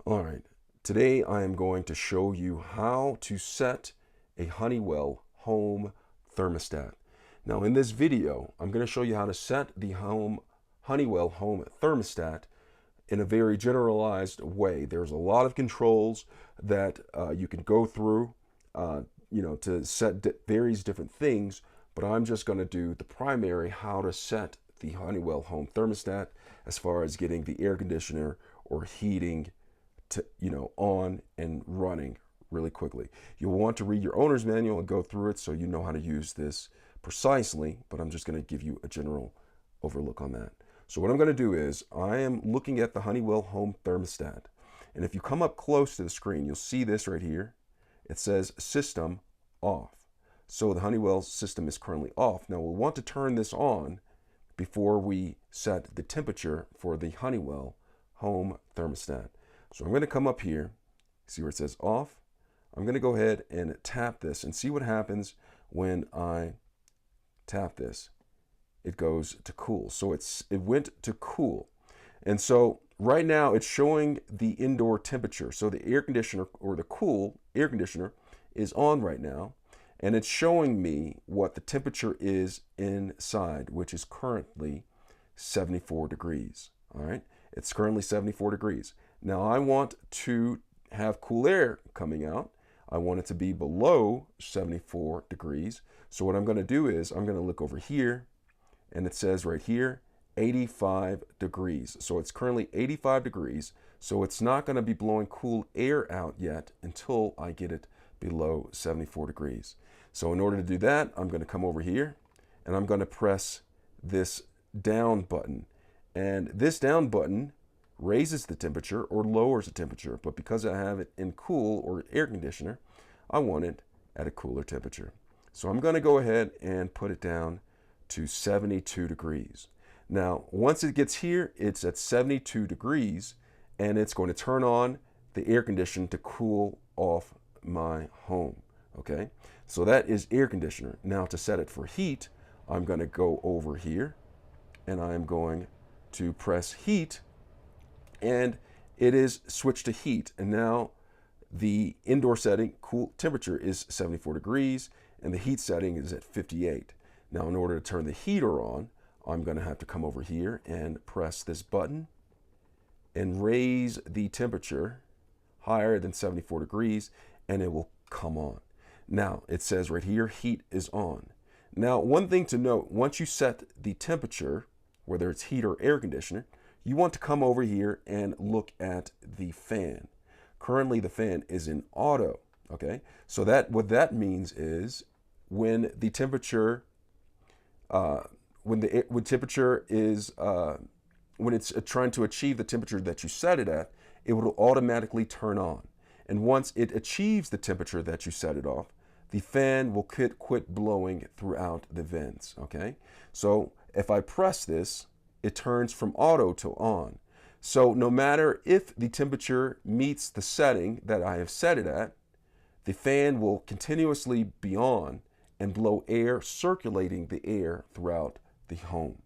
All right, today I am going to show you how to set a Honeywell Home thermostat. Now in this video, I'm going to show you how to set the Honeywell Home thermostat in a very generalized way. There's a lot of controls that you can go through, to set various different things, but I'm just going to do the primary how to set the Honeywell Home thermostat as far as getting the air conditioner or heating on and running really quickly. You'll want to read your owner's manual and go through it so you know how to use this precisely, but I'm just going to give you a general overlook on that. So what I'm going to do is I am looking at the Honeywell Home thermostat, and if you come up close to the screen, you'll see this right here. It says system off. So the Honeywell system is currently off. Now we'll want to turn this on before we set the temperature for the Honeywell Home thermostat. So I'm going to come up here, see where it says off. I'm going to go ahead and tap this and see what happens when I tap this. It goes to cool. So it went to cool. And so right now it's showing the indoor temperature. So the air conditioner, or the cool air conditioner, is on right now. And it's showing me what the temperature is inside, which is currently 74 degrees. All right. It's currently 74 degrees. Now I want to have cool air coming out. I want it to be below 74 degrees. So what I'm going to do is I'm going to look over here, and it says right here 85 degrees. So it's currently 85 degrees. So it's not going to be blowing cool air out yet until I get it below 74 degrees. So in order to do that, I'm going to come over here and I'm going to press this down button. And this down button raises the temperature or lowers the temperature, but because I have it in cool or air conditioner, I want it at a cooler temperature. So I'm going to go ahead and put it down to 72 degrees. Now, once it gets here, it's at 72 degrees, and it's going to turn on the air conditioner to cool off my home. Okay, so that is air conditioner. Now to set it for heat, I'm going to go over here, and I'm going to press heat, and it is switched to heat. And now the indoor setting, cool temperature, is 74 degrees, and the heat setting is at 58. Now in order to turn the heater on, I'm going to have to come over here and press this button and raise the temperature higher than 74 degrees, and it will come on. Now it says right here, heat is on. Now one thing to note, once you set the temperature, whether it's heat or air conditioner, you want to come over here and look at the fan. Currently the fan is in auto. Okay, so what that means is when the temperature when it's trying to achieve the temperature that you set it at, it will automatically turn on. And once it achieves the temperature that you set it off, the fan will quit blowing throughout the vents. Okay, so if I press this, it turns from auto to on. So no matter if the temperature meets the setting that I have set it at, the fan will continuously be on and blow air, circulating the air throughout the home.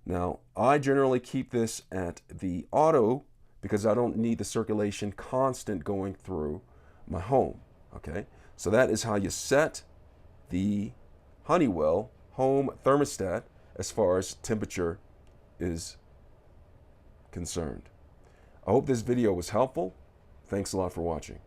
Now, I generally keep this at the auto because I don't need the circulation constant going through my home. Okay, so that is how you set the Honeywell Home thermostat as far as temperature is concerned. I hope this video was helpful. Thanks a lot for watching.